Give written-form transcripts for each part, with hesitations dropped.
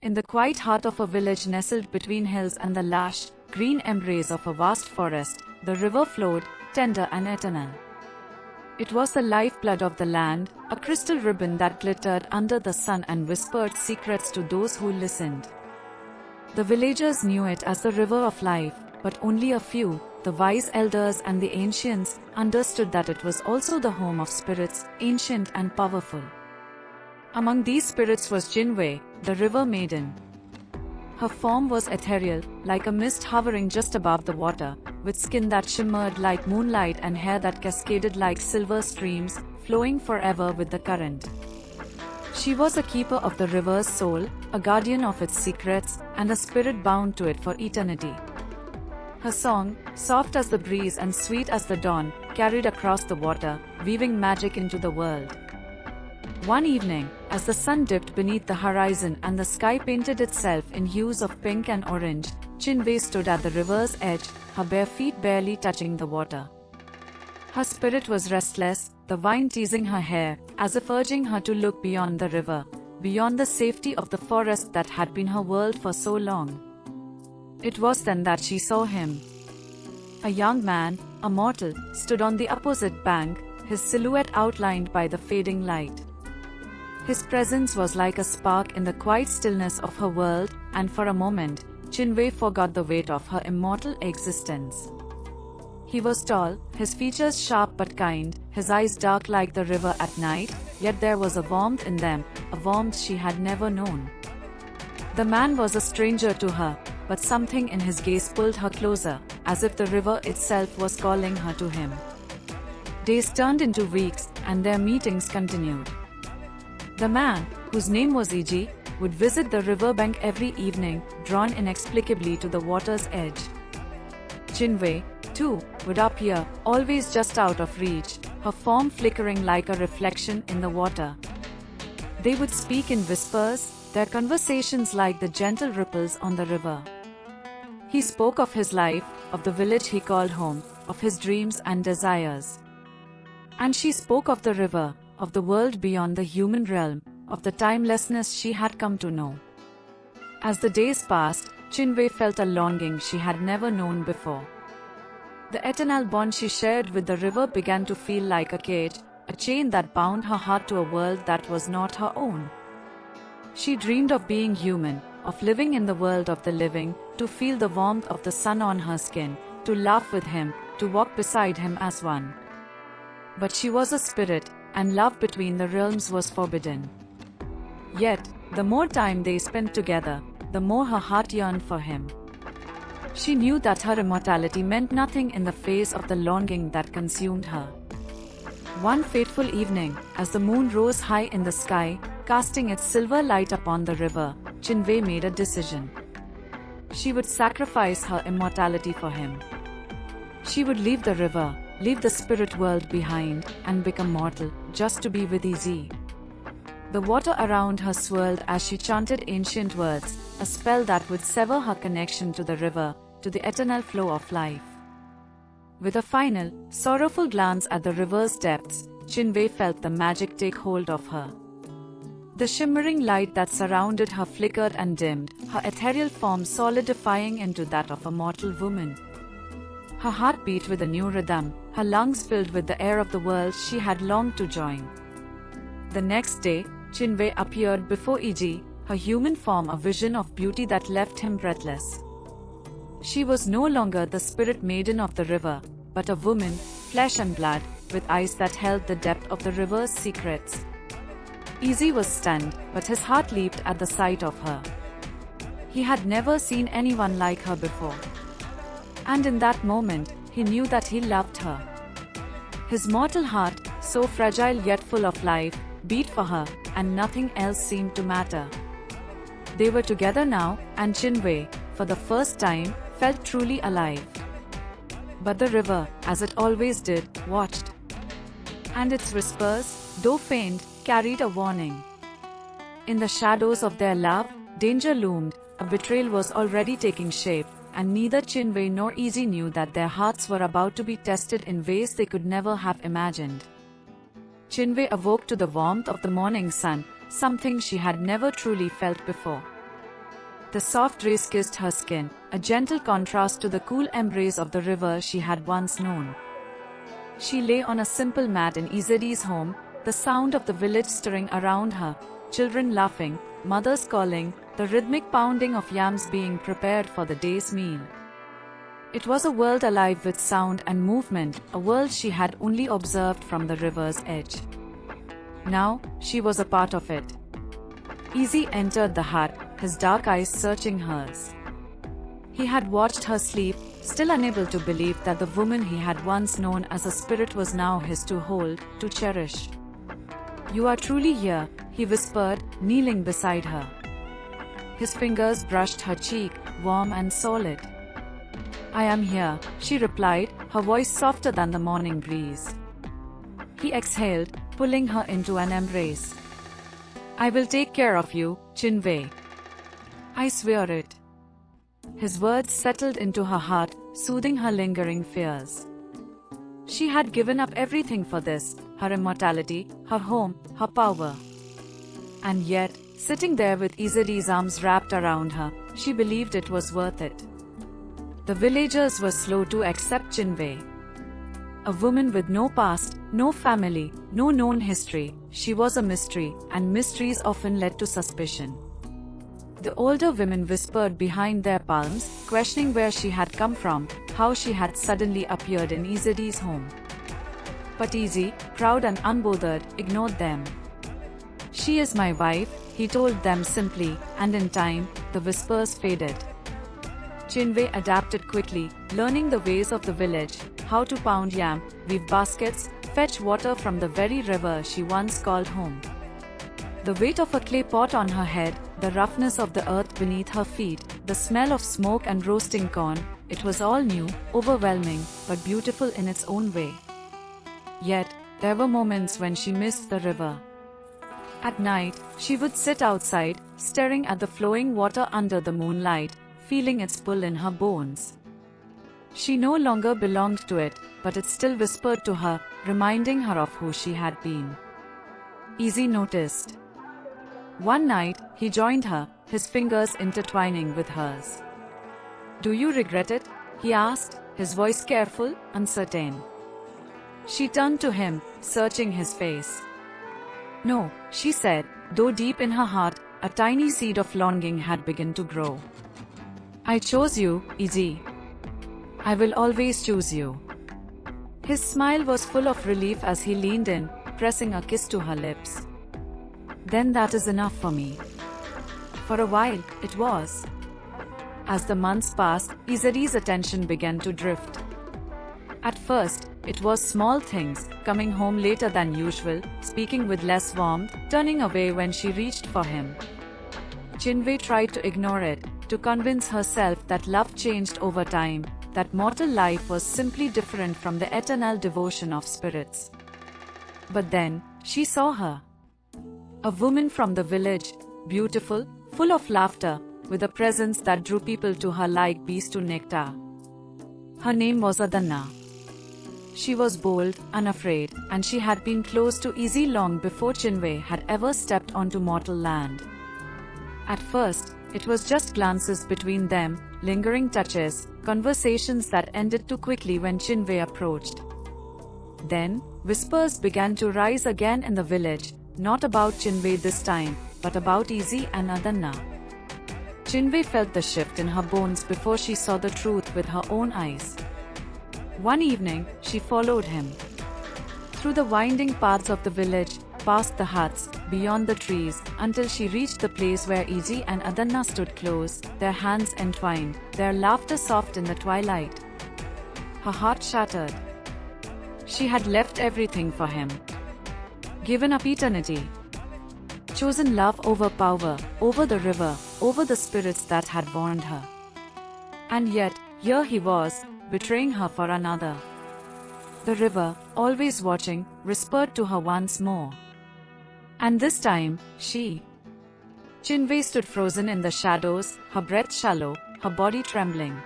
In the quiet heart of a village nestled between hills and the lush, green embrace of a vast forest, the river flowed, tender and eternal. It was the lifeblood of the land, a crystal ribbon that glittered under the sun and whispered secrets to those who listened. The villagers knew it as the river of life, but only a few, the wise elders and the ancients, understood that it was also the home of spirits, ancient and powerful. Among these spirits was Jinwei, the river maiden. Her form was ethereal, like a mist hovering just above the water, with skin that shimmered like moonlight and hair that cascaded like silver streams, flowing forever with the current. She was a keeper of the river's soul, a guardian of its secrets, and a spirit bound to it for eternity. Her song, soft as the breeze and sweet as the dawn, carried across the water, weaving magic into the world. One evening, as the sun dipped beneath the horizon and the sky painted itself in hues of pink and orange, Jinwei stood at the river's edge, her bare feet barely touching the water. Her spirit was restless, the wind teasing her hair, as if urging her to look beyond the river, beyond the safety of the forest that had been her world for so long. It was then that she saw him. A young man, a mortal, stood on the opposite bank, his silhouette outlined by the fading light. His presence was like a spark in the quiet stillness of her world, and for a moment, Jinwei forgot the weight of her immortal existence. He was tall, his features sharp but kind, his eyes dark like the river at night, yet there was a warmth in them, a warmth she had never known. The man was a stranger to her, but something in his gaze pulled her closer, as if the river itself was calling her to him. Days turned into weeks, and their meetings continued. The man, whose name was Iji, would visit the riverbank every evening, drawn inexplicably to the water's edge. Jinwei, too, would appear, always just out of reach, her form flickering like a reflection in the water. They would speak in whispers, their conversations like the gentle ripples on the river. He spoke of his life, of the village he called home, of his dreams and desires. And she spoke of the river, of the world beyond the human realm, of the timelessness she had come to know. As the days passed, Jinwei felt a longing she had never known before. The eternal bond she shared with the river began to feel like a cage, a chain that bound her heart to a world that was not her own. She dreamed of being human, of living in the world of the living, to feel the warmth of the sun on her skin, to laugh with him, to walk beside him as one. But she was a spirit, and love between the realms was forbidden. Yet, the more time they spent together, the more her heart yearned for him. She knew that her immortality meant nothing in the face of the longing that consumed her. One fateful evening, as the moon rose high in the sky, casting its silver light upon the river, Jinwei made a decision. She would sacrifice her immortality for him. She would leave the river, leave the spirit world behind, and become mortal, just to be with Iji. The water around her swirled as she chanted ancient words, a spell that would sever her connection to the river, to the eternal flow of life. With a final, sorrowful glance at the river's depths, Jinwei felt the magic take hold of her. The shimmering light that surrounded her flickered and dimmed, her ethereal form solidifying into that of a mortal woman. Her heart beat with a new rhythm, her lungs filled with the air of the world she had longed to join. The next day, Jinwei appeared before Iji, her human form a vision of beauty that left him breathless. She was no longer the spirit maiden of the river, but a woman, flesh and blood, with eyes that held the depth of the river's secrets. Iji was stunned, but his heart leaped at the sight of her. He had never seen anyone like her before. And in that moment, he knew that he loved her. His mortal heart, so fragile yet full of life, beat for her, and nothing else seemed to matter. They were together now, and Jinwei, for the first time, felt truly alive. But the river, as it always did, watched. And its whispers, though faint, carried a warning. In the shadows of their love, danger loomed, a betrayal was already taking shape, and neither Jinwei nor Iji knew that their hearts were about to be tested in ways they could never have imagined. Jinwei awoke to the warmth of the morning sun, something she had never truly felt before. The soft rays kissed her skin, a gentle contrast to the cool embrace of the river she had once known. She lay on a simple mat in Izzati's home, the sound of the village stirring around her, children laughing, mothers calling, the rhythmic pounding of yams being prepared for the day's meal. It was a world alive with sound and movement, a world she had only observed from the river's edge. Now, she was a part of it. Izzy entered the hut, his dark eyes searching hers. He had watched her sleep, still unable to believe that the woman he had once known as a spirit was now his to hold, to cherish. "You are truly here," he whispered, kneeling beside her. His fingers brushed her cheek, warm and solid. "I am here," she replied, her voice softer than the morning breeze. He exhaled, pulling her into an embrace. "I will take care of you, Chinwe. I swear it." His words settled into her heart, soothing her lingering fears. She had given up everything for this, her immortality, her home, her power. And yet, sitting there with Izzati's arms wrapped around her, she believed it was worth it. The villagers were slow to accept Chinwe. A woman with no past, no family, no known history, she was a mystery, and mysteries often led to suspicion. The older women whispered behind their palms, questioning where she had come from, how she had suddenly appeared in Izzati's home. But Izzy, proud and unbothered, ignored them. "She is my wife," he told them simply, and in time, the whispers faded. Chinwe adapted quickly, learning the ways of the village, how to pound yam, weave baskets, fetch water from the very river she once called home. The weight of a clay pot on her head, the roughness of the earth beneath her feet, the smell of smoke and roasting corn, it was all new, overwhelming, but beautiful in its own way. Yet, there were moments when she missed the river. At night, she would sit outside, staring at the flowing water under the moonlight, feeling its pull in her bones. She no longer belonged to it, but it still whispered to her, reminding her of who she had been. Izzy noticed. One night, he joined her, his fingers intertwining with hers. "Do you regret it?" he asked, his voice careful, uncertain. She turned to him, searching his face. "No," she said, though deep in her heart, a tiny seed of longing had begun to grow. "I chose you, Izzy. I will always choose you." His smile was full of relief as he leaned in, pressing a kiss to her lips. "Then that is enough for me." For a while, it was. As the months passed, Izzati's attention began to drift. At first, it was small things, coming home later than usual, speaking with less warmth, turning away when she reached for him. Chinwe tried to ignore it, to convince herself that love changed over time, that mortal life was simply different from the eternal devotion of spirits. But then, she saw her. A woman from the village, beautiful, full of laughter, with a presence that drew people to her like bees to nectar. Her name was Adanna. She was bold, unafraid, and she had been close to Izzy long before Chinwe had ever stepped onto mortal land. At first, it was just glances between them, lingering touches, conversations that ended too quickly when Chinwe approached. Then, whispers began to rise again in the village, not about Chinwe this time, but about Izzy and Adanna. Chinwe felt the shift in her bones before she saw the truth with her own eyes. One evening, she followed him. Through the winding paths of the village, past the huts, beyond the trees, until she reached the place where Izzy and Adanna stood close, their hands entwined, their laughter soft in the twilight. Her heart shattered. She had left everything for him. Given up eternity. Chosen love over power, over the river, over the spirits that had warned her. And yet, here he was, betraying her for another. The river, always watching, whispered to her once more. And this time, she. Chinwe stood frozen in the shadows, her breath shallow, her body trembling.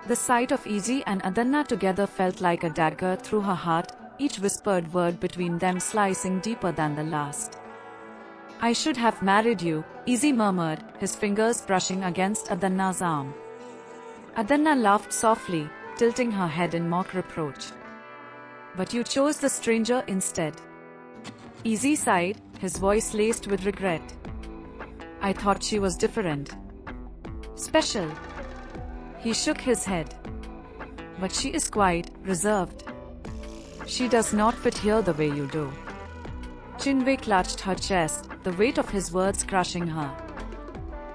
The sight of Izzy and Adanna together felt like a dagger through her heart, each whispered word between them slicing deeper than the last. I should have married you, Easy murmured, his fingers brushing against Adanna's arm. Adanna laughed softly, tilting her head in mock reproach. But you chose the stranger instead. Easy sighed, his voice laced with regret. I thought she was different. Special. He shook his head. But she is quite reserved. She does not fit here the way you do. Chinwei clutched her chest, the weight of his words crushing her.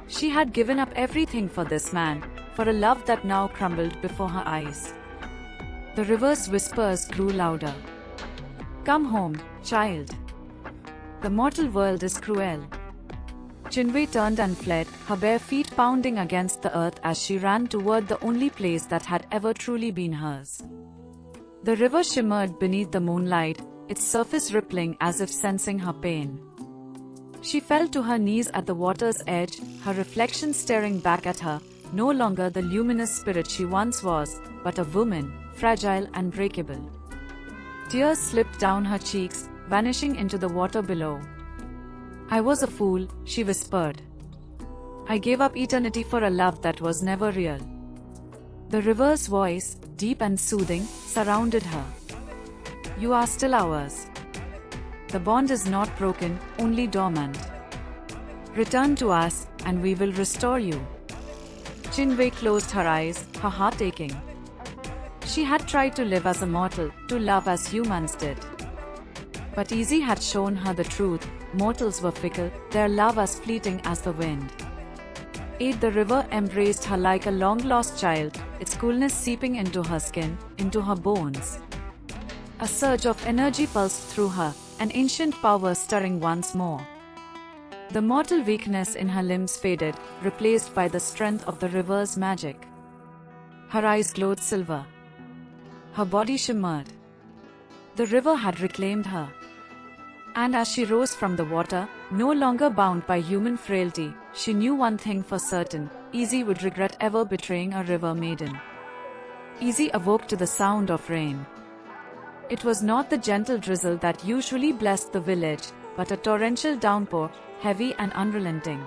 She had given up everything for this man, for a love that now crumbled before her eyes. The river's whispers grew louder. Come home, child. The mortal world is cruel. Chinwei turned and fled, her bare feet pounding against the earth as she ran toward the only place that had ever truly been hers. The river shimmered beneath the moonlight, its surface rippling as if sensing her pain. She fell to her knees at the water's edge, her reflection staring back at her, no longer the luminous spirit she once was, but a woman, fragile and breakable. Tears slipped down her cheeks, vanishing into the water below. I was a fool, she whispered. I gave up eternity for a love that was never real. The river's voice, deep and soothing, surrounded her. You are still ours. The bond is not broken, only dormant. Return to us, and we will restore you. Chinwei closed her eyes, her heart aching. She had tried to live as a mortal, to love as humans did. But Easy had shown her the truth. Mortals were fickle, their love as fleeting as the wind. The river embraced her like a long-lost child, its coolness seeping into her skin, into her bones. A surge of energy pulsed through her, an ancient power stirring once more. The mortal weakness in her limbs faded, replaced by the strength of the river's magic. Her eyes glowed silver. Her body shimmered. The river had reclaimed her. And as she rose from the water, no longer bound by human frailty, she knew one thing for certain: Easy would regret ever betraying a river maiden. Easy awoke to the sound of rain. It was not the gentle drizzle that usually blessed the village, but a torrential downpour, heavy and unrelenting.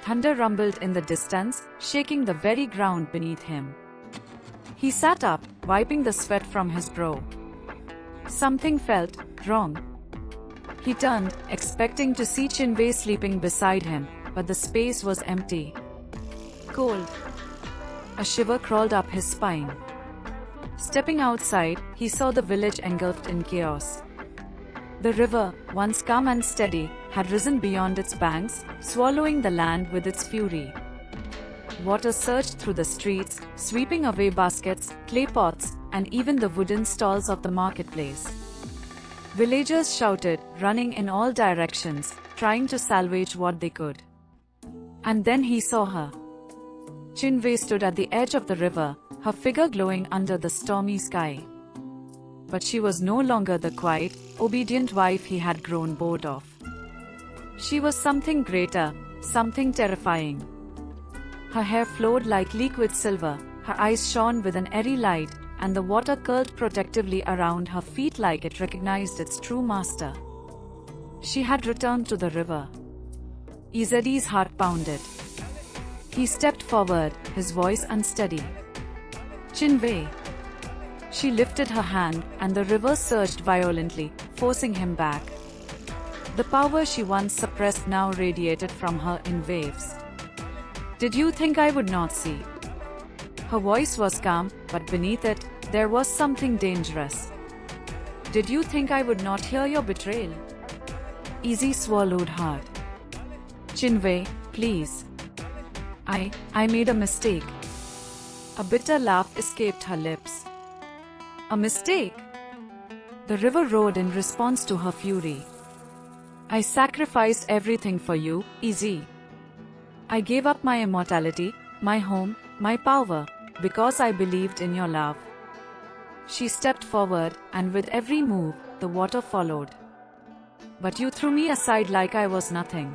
Thunder rumbled in the distance, shaking the very ground beneath him. He sat up, wiping the sweat from his brow. Something felt wrong. He turned, expecting to see Chinwei sleeping beside him, but the space was empty. Cold. A shiver crawled up his spine. Stepping outside, he saw the village engulfed in chaos. The river, once calm and steady, had risen beyond its banks, swallowing the land with its fury. Water surged through the streets, sweeping away baskets, clay pots, and even the wooden stalls of the marketplace. Villagers shouted, running in all directions, trying to salvage what they could. And then he saw her. Chinwei stood at the edge of the river, her figure glowing under the stormy sky. But she was no longer the quiet, obedient wife he had grown bored of. She was something greater, something terrifying. Her hair flowed like liquid silver, her eyes shone with an airy light, and the water curled protectively around her feet like it recognized its true master. She had returned to the river. Izadi's heart pounded. He stepped forward, his voice unsteady. Chinwei. She lifted her hand, and the river surged violently, forcing him back. The power she once suppressed now radiated from her in waves. Did you think I would not see? Her voice was calm, but beneath it, there was something dangerous. Did you think I would not hear your betrayal? Easy swallowed hard. Chinwei, please. I made a mistake. A bitter laugh escaped her lips. A mistake? The river roared in response to her fury. I sacrificed everything for you, Easy. I gave up my immortality, my home, my power, because I believed in your love. She stepped forward, and with every move, the water followed. But you threw me aside like I was nothing.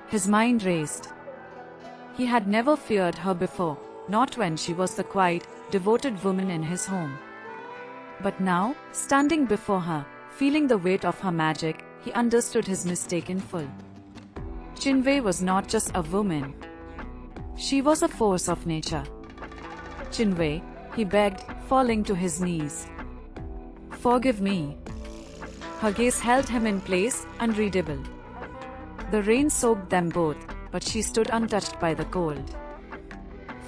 His mind raced. He had never feared her before, not when she was the quiet, devoted woman in his home. But now, standing before her, feeling the weight of her magic, he understood his mistake in full. Chinwei was not just a woman. She was a force of nature. Chinwei, he begged, falling to his knees. Forgive me. Her gaze held him in place, unreadable. The rain soaked them both, but she stood untouched by the cold.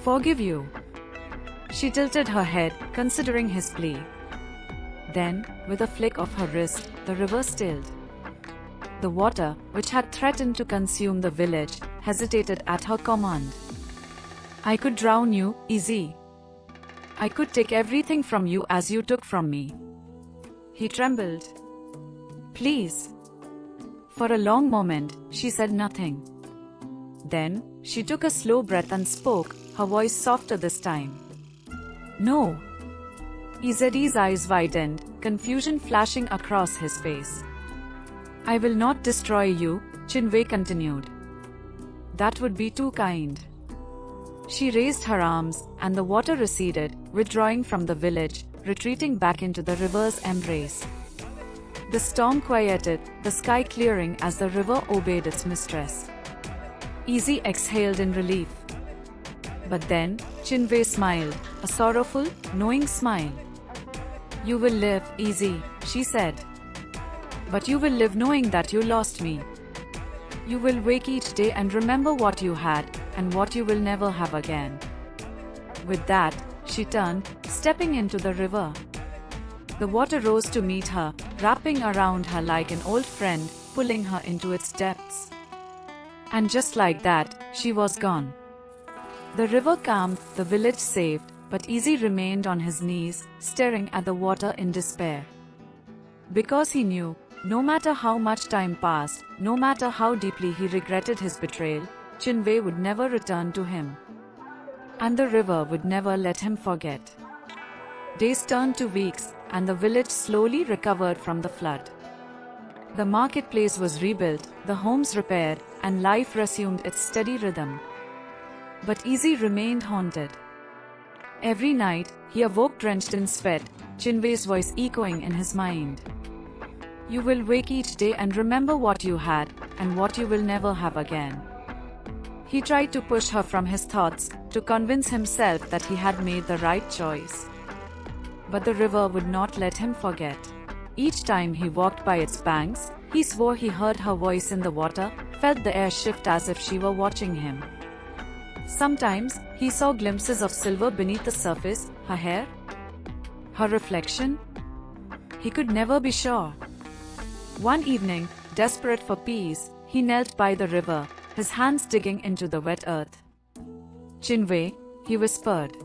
Forgive you. She tilted her head, considering his plea. Then, with a flick of her wrist, the river stilled. The water, which had threatened to consume the village, hesitated at her command. I could drown you, easy. I could take everything from you as you took from me. He trembled. Please. For a long moment, she said nothing. Then, she took a slow breath and spoke, her voice softer this time. No. Izedi's eyes widened, confusion flashing across his face. I will not destroy you, Chinwei continued. That would be too kind. She raised her arms, and the water receded, withdrawing from the village, retreating back into the river's embrace. The storm quieted, the sky clearing as the river obeyed its mistress. Izzy exhaled in relief. But then, Chinwei smiled, a sorrowful, knowing smile. You will live, Izzy, she said. But you will live knowing that you lost me. You will wake each day and remember what you had, and what you will never have again. With that, she turned, stepping into the river. The water rose to meet her, wrapping around her like an old friend, pulling her into its depths. And just like that, she was gone. The river calmed, the village saved, but Izzy remained on his knees, staring at the water in despair. Because he knew, no matter how much time passed, no matter how deeply he regretted his betrayal, Chinwei would never return to him. And the river would never let him forget. Days turned to weeks, and the village slowly recovered from the flood. The marketplace was rebuilt, the homes repaired, and life resumed its steady rhythm. But Izzy remained haunted. Every night, he awoke drenched in sweat, Chinwei's voice echoing in his mind. You will wake each day and remember what you had, and what you will never have again. He tried to push her from his thoughts, to convince himself that he had made the right choice. But the river would not let him forget. Each time he walked by its banks, he swore he heard her voice in the water, felt the air shift as if she were watching him. Sometimes, he saw glimpses of silver beneath the surface, her hair, her reflection. He could never be sure. One evening, desperate for peace, he knelt by the river, his hands digging into the wet earth. Chinwei, he whispered.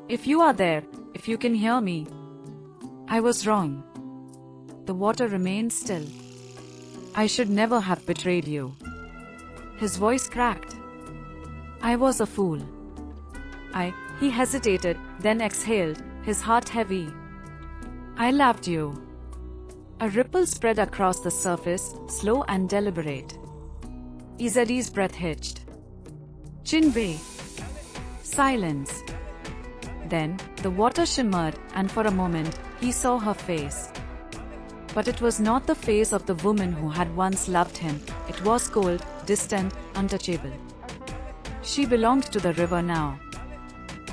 If you are there, if you can hear me. I was wrong. The water remained still. I should never have betrayed you. His voice cracked. I was a fool. He hesitated, then exhaled, his heart heavy. I loved you. A ripple spread across the surface, slow and deliberate. Izedi's breath hitched. Chinwei. Silence. Then, the water shimmered, and for a moment, he saw her face. But it was not the face of the woman who had once loved him, it was cold, distant, untouchable. She belonged to the river now.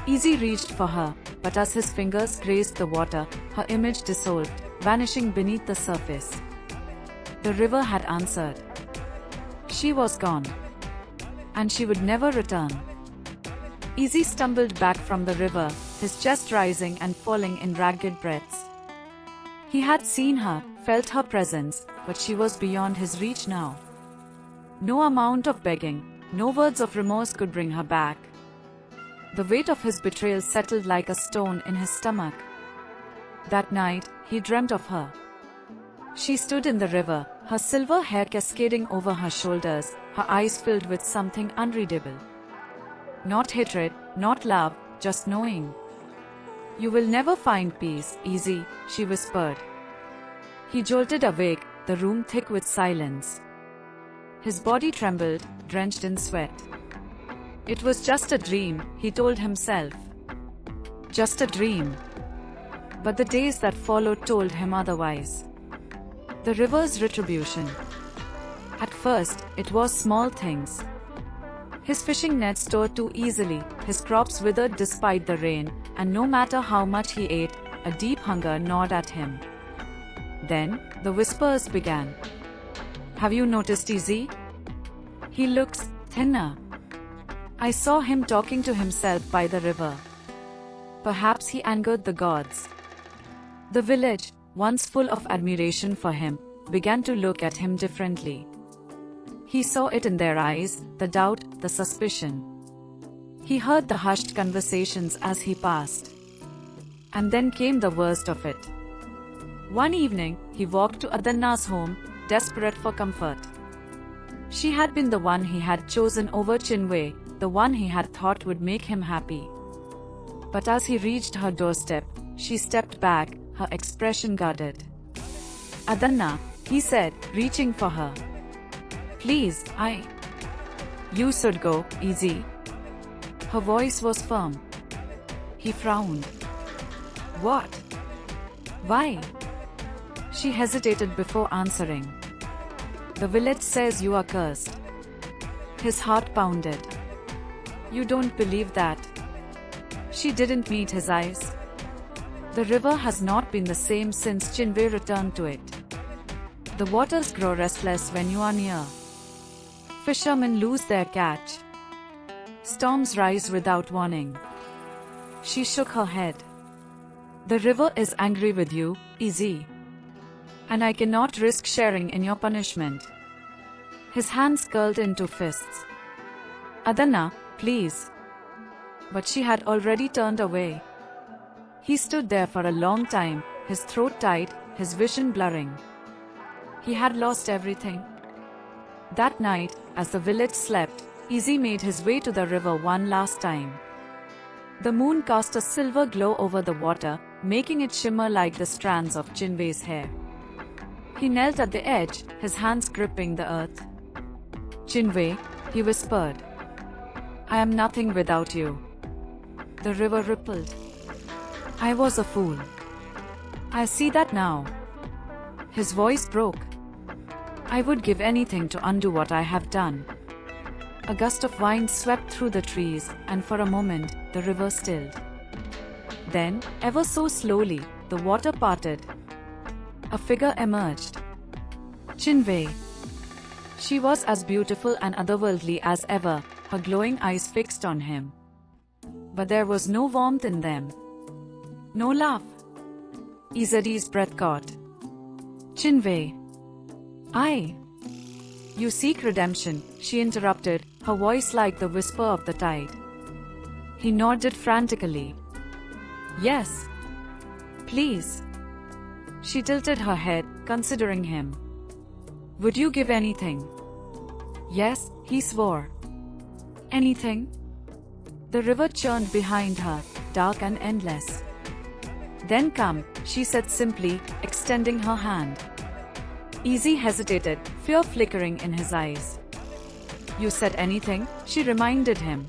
Izzy reached for her, but as his fingers grazed the water, her image dissolved, vanishing beneath the surface. The river had answered. She was gone. And she would never return. Izzy stumbled back from the river, his chest rising and falling in ragged breaths. He had seen her, felt her presence, but she was beyond his reach now. No amount of begging, no words of remorse could bring her back. The weight of his betrayal settled like a stone in his stomach. That night, he dreamt of her. She stood in the river, her silver hair cascading over her shoulders, her eyes filled with something unreadable. Not hatred, not love, just knowing. You will never find peace, Izzy, she whispered. He jolted awake, the room thick with silence. His body trembled, drenched in sweat. It was just a dream, he told himself. Just a dream. But the days that followed told him otherwise. The river's retribution. At first, it was small things. His fishing nets tore too easily, his crops withered despite the rain, and no matter how much he ate, a deep hunger gnawed at him. Then, the whispers began. Have you noticed Izzy? He looks thinner. I saw him talking to himself by the river. Perhaps he angered the gods. The village, once full of admiration for him, began to look at him differently. He saw it in their eyes, the doubt, the suspicion. He heard the hushed conversations as he passed. And then came the worst of it. One evening, he walked to Adanna's home, desperate for comfort. She had been the one he had chosen over Chinwe, the one he had thought would make him happy. But as he reached her doorstep, she stepped back, her expression guarded. Adanna, he said, reaching for her. Please, You should go, Izzy. Her voice was firm. He frowned. What? Why? She hesitated before answering. The village says you are cursed. His heart pounded. You don't believe that? She didn't meet his eyes. The river has not been the same since Chinwe returned to it. The waters grow restless when you are near. Fishermen lose their catch. Storms rise without warning. She shook her head. The river is angry with you, Izzy. And I cannot risk sharing in your punishment. His hands curled into fists. Adanna, please. But she had already turned away. He stood there for a long time, his throat tight, his vision blurring. He had lost everything. That night, as the village slept, Izzy made his way to the river one last time. The moon cast a silver glow over the water, making it shimmer like the strands of Chinwe's hair. He knelt at the edge, his hands gripping the earth. Chinwe, he whispered. I am nothing without you. The river rippled. I was a fool. I see that now. His voice broke. I would give anything to undo what I have done. A gust of wind swept through the trees, and for a moment, the river stilled. Then, ever so slowly, the water parted. A figure emerged. Chinwe. She was as beautiful and otherworldly as ever, her glowing eyes fixed on him. But there was no warmth in them. No love. Izzy's breath caught. Chinwe. You seek redemption, she interrupted, her voice like the whisper of the tide. He nodded frantically. Yes. Please. She tilted her head, considering him. Would you give anything? Yes, he swore. Anything? The river churned behind her, dark and endless. Then come, she said simply, extending her hand. Izzy hesitated, fear flickering in his eyes. You said anything, she reminded him.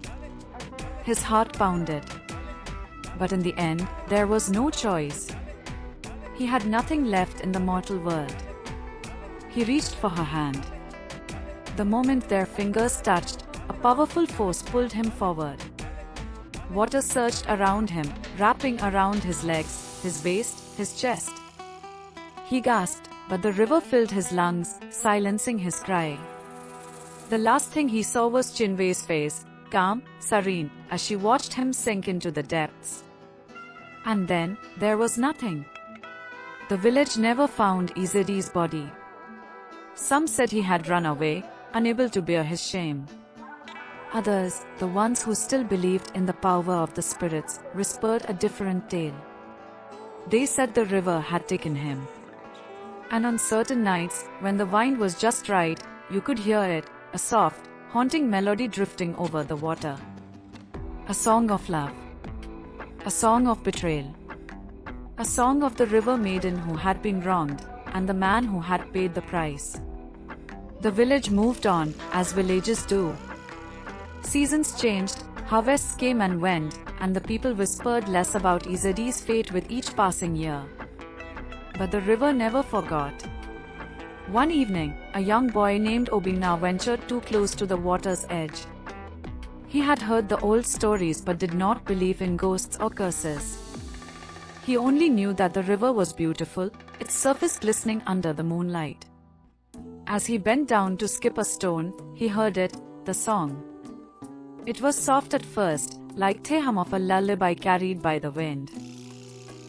His heart pounded. But in the end, there was no choice. He had nothing left in the mortal world. He reached for her hand. The moment their fingers touched, a powerful force pulled him forward. Water surged around him, wrapping around his legs, his waist, his chest. He gasped, but the river filled his lungs, silencing his cry. The last thing he saw was Chinwe's face, calm, serene, as she watched him sink into the depths. And then, there was nothing. The village never found Izzy's body. Some said he had run away, unable to bear his shame. Others, the ones who still believed in the power of the spirits, whispered a different tale. They said the river had taken him. And on certain nights, when the wind was just right, you could hear it, a soft, haunting melody drifting over the water. A song of love. A song of betrayal. A song of the river maiden who had been wronged, and the man who had paid the price. The village moved on, as villages do. Seasons changed, harvests came and went, and the people whispered less about Izzy's fate with each passing year. But the river never forgot. One evening, a young boy named Obina ventured too close to the water's edge. He had heard the old stories but did not believe in ghosts or curses. He only knew that the river was beautiful, its surface glistening under the moonlight. As he bent down to skip a stone, he heard it, the song. It was soft at first, like the hum of a lullaby carried by the wind.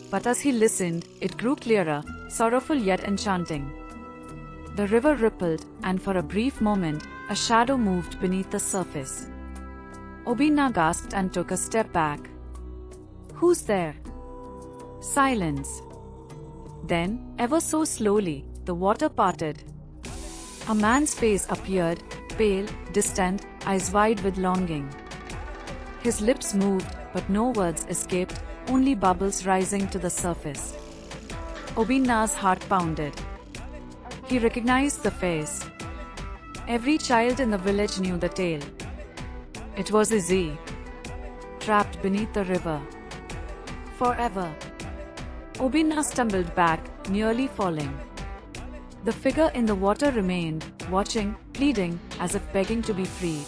But as he listened, it grew clearer, sorrowful yet enchanting. The river rippled, and for a brief moment, a shadow moved beneath the surface. Obina gasped and took a step back. "Who's there?" Silence. Then, ever so slowly, the water parted. A man's face appeared, pale, distant, eyes wide with longing. His lips moved, but no words escaped, only bubbles rising to the surface. Obina's heart pounded. He recognized the face. Every child in the village knew the tale. It was Izzy, trapped beneath the river. Forever. Obina stumbled back, nearly falling. The figure in the water remained, watching, pleading, as if begging to be freed.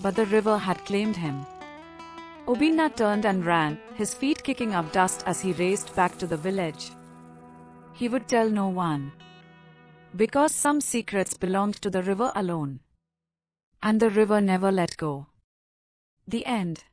But the river had claimed him. Obina turned and ran, his feet kicking up dust as he raced back to the village. He would tell no one. Because some secrets belonged to the river alone. And the river never let go. The end.